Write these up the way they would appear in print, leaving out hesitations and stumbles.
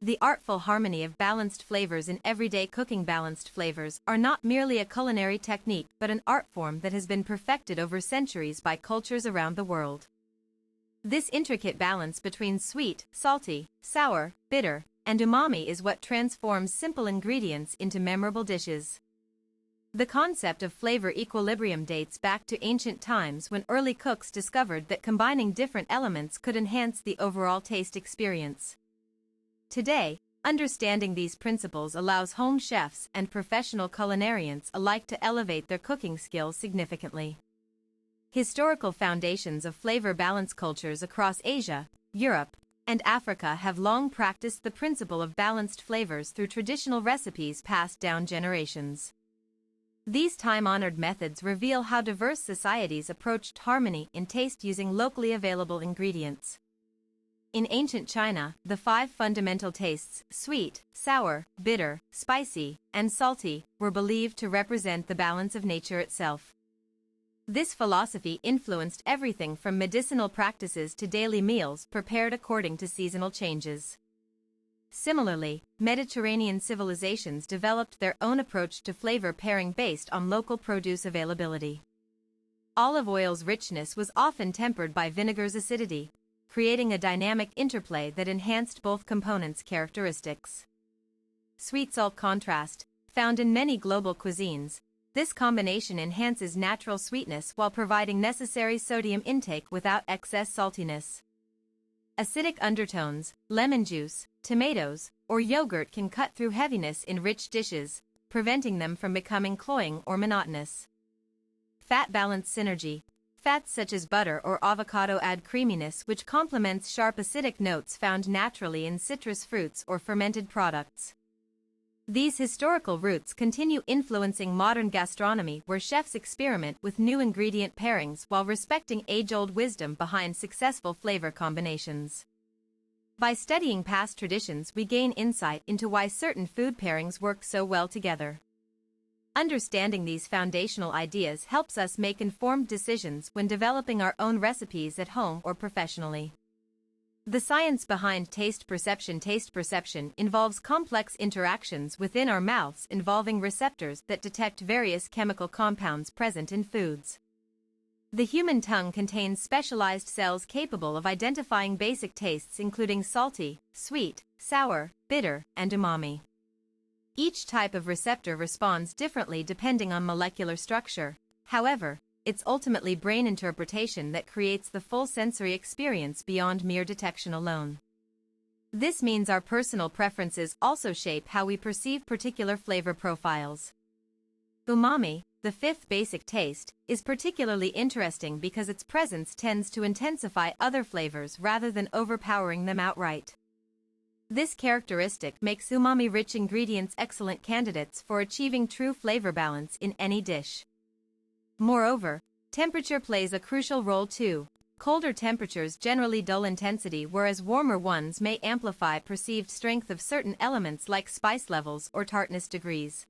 The artful harmony of balanced flavors in everyday cooking. Balanced flavors are not merely a culinary technique but an art form that has been perfected over centuries by cultures around the world. This intricate balance between sweet, salty, sour, bitter, and umami is what transforms simple ingredients into memorable dishes. The concept of flavor equilibrium dates back to ancient times when early cooks discovered that combining different elements could enhance the overall taste experience. Today, understanding these principles allows home chefs and professional culinarians alike to elevate their cooking skills significantly. Historical foundations of flavor balance. Cultures across Asia, Europe, and Africa have long practiced the principle of balanced flavors through traditional recipes passed down generations. These time-honored methods reveal how diverse societies approached harmony in taste using locally available ingredients. In ancient China, the 5 fundamental tastes, sweet, sour, bitter, spicy, and salty, were believed to represent the balance of nature itself. This philosophy influenced everything from medicinal practices to daily meals prepared according to seasonal changes. Similarly, Mediterranean civilizations developed their own approach to flavor pairing based on local produce availability. Olive oil's richness was often tempered by vinegar's acidity, creating a dynamic interplay that enhanced both components' characteristics. Sweet-salt contrast, found in many global cuisines, this combination enhances natural sweetness while providing necessary sodium intake without excess saltiness. Acidic undertones, lemon juice, tomatoes, or yogurt can cut through heaviness in rich dishes, preventing them from becoming cloying or monotonous. Fat balance synergy. Fats such as butter or avocado add creaminess which complements sharp acidic notes found naturally in citrus fruits or fermented products. These historical roots continue influencing modern gastronomy where chefs experiment with new ingredient pairings while respecting age-old wisdom behind successful flavor combinations. By studying past traditions, we gain insight into why certain food pairings work so well together. Understanding these foundational ideas helps us make informed decisions when developing our own recipes at home or professionally. The science behind taste perception. Taste perception involves complex interactions within our mouths involving receptors that detect various chemical compounds present in foods. The human tongue contains specialized cells capable of identifying basic tastes including salty, sweet, sour, bitter, and umami. Each type of receptor responds differently depending on molecular structure. However, it's ultimately brain interpretation that creates the full sensory experience beyond mere detection alone. This means our personal preferences also shape how we perceive particular flavor profiles. Umami, the 5th basic taste, is particularly interesting because its presence tends to intensify other flavors rather than overpowering them outright. This characteristic makes umami-rich ingredients excellent candidates for achieving true flavor balance in any dish. Moreover, temperature plays a crucial role too. Colder temperatures generally dull intensity whereas warmer ones may amplify perceived strength of certain elements like spice levels or tartness degrees.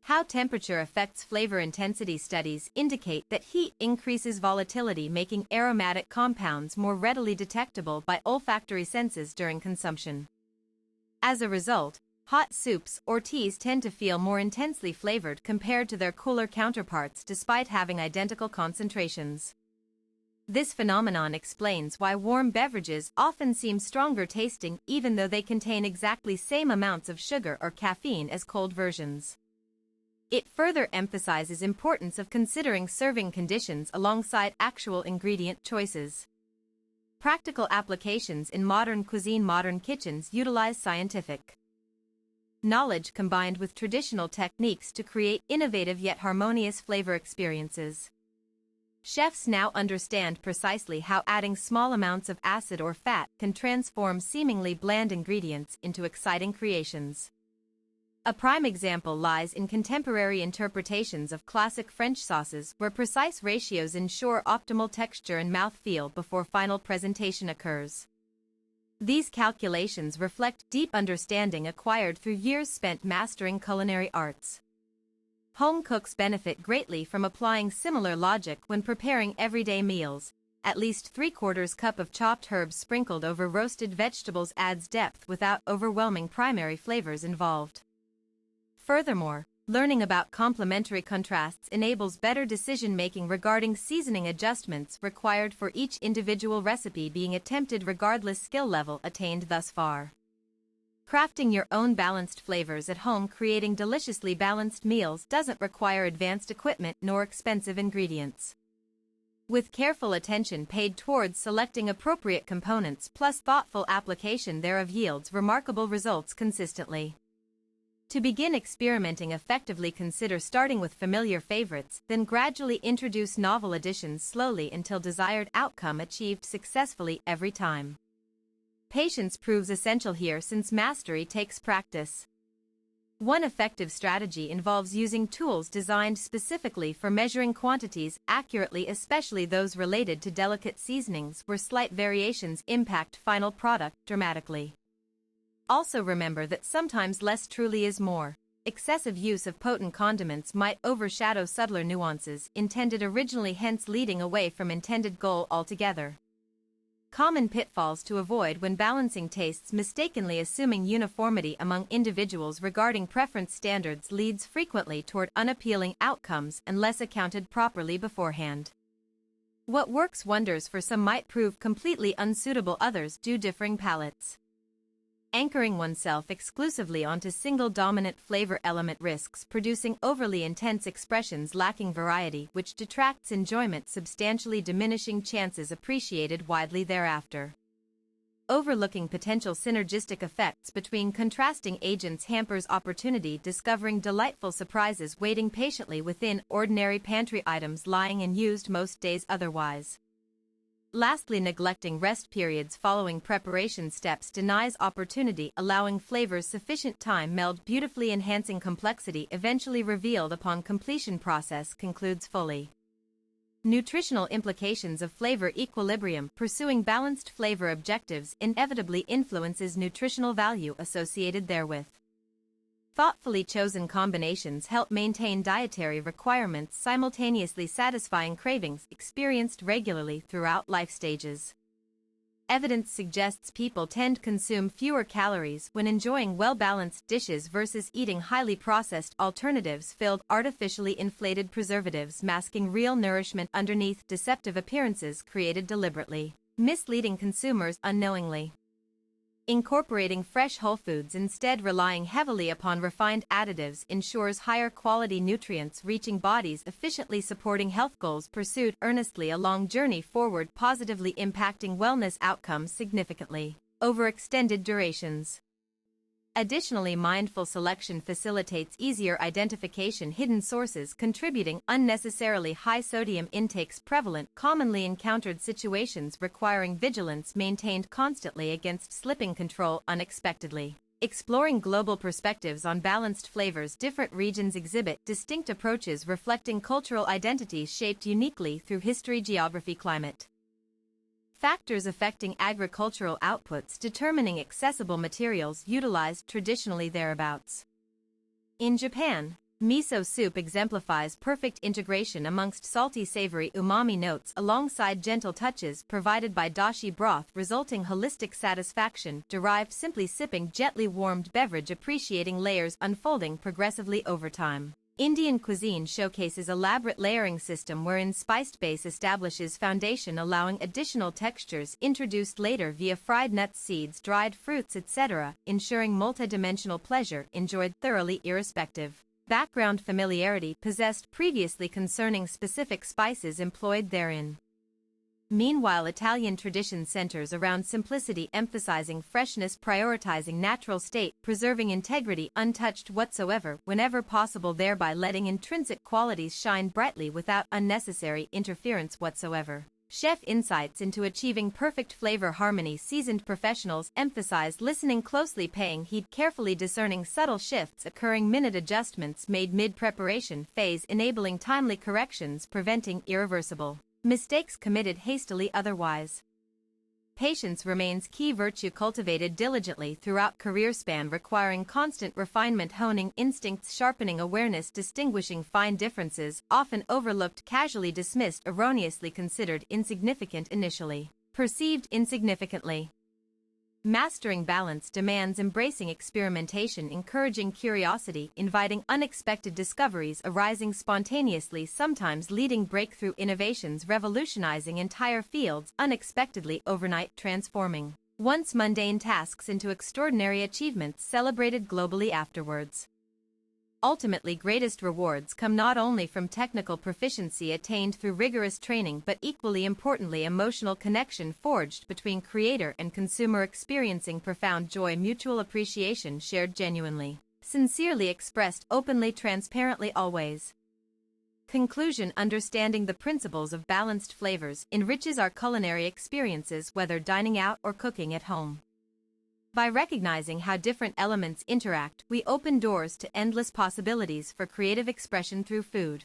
How temperature affects flavor intensity. Studies indicate that heat increases volatility, making aromatic compounds more readily detectable by olfactory senses during consumption. As a result, hot soups or teas tend to feel more intensely flavored compared to their cooler counterparts despite having identical concentrations. This phenomenon explains why warm beverages often seem stronger tasting even though they contain exactly same amounts of sugar or caffeine as cold versions. It further emphasizes importance of considering serving conditions alongside actual ingredient choices. Practical applications in modern cuisine. Modern kitchens utilize scientific knowledge combined with traditional techniques to create innovative yet harmonious flavor experiences. Chefs now understand precisely how adding small amounts of acid or fat can transform seemingly bland ingredients into exciting creations. A prime example lies in contemporary interpretations of classic French sauces where precise ratios ensure optimal texture and mouthfeel before final presentation occurs. These calculations reflect deep understanding acquired through years spent mastering culinary arts. Home cooks benefit greatly from applying similar logic when preparing everyday meals, at least 3/4 cup of chopped herbs sprinkled over roasted vegetables adds depth without overwhelming primary flavors involved. Furthermore, learning about complementary contrasts enables better decision-making regarding seasoning adjustments required for each individual recipe being attempted regardless skill level attained thus far. Crafting your own balanced flavors at home. Creating deliciously balanced meals doesn't require advanced equipment nor expensive ingredients. With careful attention paid towards selecting appropriate components plus thoughtful application thereof yields remarkable results consistently. To begin experimenting effectively, consider starting with familiar favorites, then gradually introduce novel additions slowly until desired outcome achieved successfully every time. Patience proves essential here since mastery takes practice. One effective strategy involves using tools designed specifically for measuring quantities accurately, especially those related to delicate seasonings where slight variations impact final product dramatically. Also remember that sometimes less truly is more. Excessive use of potent condiments might overshadow subtler nuances intended originally, hence leading away from intended goal altogether. Common pitfalls to avoid when balancing tastes. Mistakenly assuming uniformity among individuals regarding preference standards leads frequently toward unappealing outcomes unless accounted properly beforehand. What works wonders for some might prove completely unsuitable others due differing palates. Anchoring oneself exclusively onto single dominant flavor element risks producing overly intense expressions lacking variety, which detracts enjoyment, substantially diminishing chances appreciated widely thereafter. Overlooking potential synergistic effects between contrasting agents hampers opportunity, discovering delightful surprises waiting patiently within ordinary pantry items lying unused most days otherwise. Lastly, neglecting rest periods following preparation steps denies opportunity, allowing flavors sufficient time meld beautifully, enhancing complexity eventually revealed upon completion. Process concludes fully. Nutritional implications of flavor equilibrium. Pursuing balanced flavor objectives inevitably influences nutritional value associated therewith. Thoughtfully chosen combinations help maintain dietary requirements, simultaneously satisfying cravings experienced regularly throughout life stages. Evidence suggests people tend to consume fewer calories when enjoying well-balanced dishes versus eating highly processed alternatives filled artificially inflated preservatives masking real nourishment underneath deceptive appearances created deliberately, misleading consumers unknowingly. Incorporating fresh whole foods instead relying heavily upon refined additives ensures higher quality nutrients reaching bodies efficiently, supporting health goals pursued earnestly. A long journey forward, positively impacting wellness outcomes significantly over extended durations. Additionally, mindful selection facilitates easier identification hidden sources contributing unnecessarily high sodium intakes. Prevalent, commonly encountered situations requiring vigilance maintained constantly against slipping control unexpectedly. Exploring global perspectives on balanced flavors. Different regions exhibit distinct approaches reflecting cultural identities shaped uniquely through history, geography, climate. Factors affecting agricultural outputs determining accessible materials utilized traditionally thereabouts. In Japan, miso soup exemplifies perfect integration amongst salty savory umami notes alongside gentle touches provided by dashi broth, resulting holistic satisfaction derived simply sipping gently warmed beverage, appreciating layers unfolding progressively over time. Indian cuisine showcases elaborate layering system wherein spiced base establishes foundation, allowing additional textures introduced later via fried nuts, seeds, dried fruits, etc., ensuring multidimensional pleasure enjoyed thoroughly irrespective background familiarity possessed previously concerning specific spices employed therein. Meanwhile, Italian tradition centers around simplicity, emphasizing freshness, prioritizing natural state, preserving integrity untouched whatsoever whenever possible, thereby letting intrinsic qualities shine brightly without unnecessary interference whatsoever. Chef insights into achieving perfect flavor harmony. Seasoned professionals emphasize listening closely, paying heed carefully, discerning subtle shifts occurring, minute adjustments made mid-preparation phase, enabling timely corrections, preventing irreversible mistakes committed hastily otherwise. patience remains key virtue cultivated diligently throughout career span requiring constant refinement honing instincts sharpening awareness distinguishing fine differences often overlooked casually dismissed erroneously considered insignificant initially, perceived insignificantly. Mastering balance demands embracing experimentation, encouraging curiosity, inviting unexpected discoveries arising spontaneously, sometimes leading breakthrough innovations, revolutionizing entire fields unexpectedly, overnight transforming once mundane tasks into extraordinary achievements celebrated globally afterwards. Ultimately, greatest rewards come not only from technical proficiency attained through rigorous training but equally importantly emotional connection forged between creator and consumer experiencing profound joy mutual appreciation shared genuinely, sincerely expressed openly transparently always. Conclusion: understanding the principles of balanced flavors enriches our culinary experiences whether dining out or cooking at home. By recognizing how different elements interact, we open doors to endless possibilities for creative expression through food.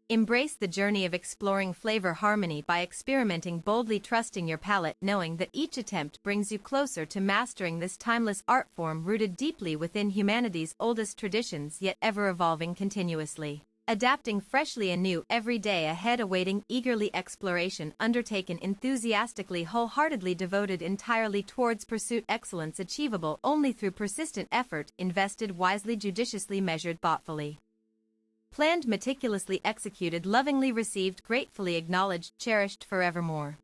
Embrace the journey of exploring flavor harmony by experimenting boldly, trusting your palate, knowing that each attempt brings you closer to mastering this timeless art form rooted deeply within humanity's oldest traditions yet ever evolving continuously. Adapting freshly anew every day ahead awaiting eagerly exploration undertaken enthusiastically wholeheartedly devoted entirely towards pursuit excellence achievable only through persistent effort invested wisely judiciously measured thoughtfully. Planned meticulously executed lovingly received gratefully acknowledged cherished forevermore.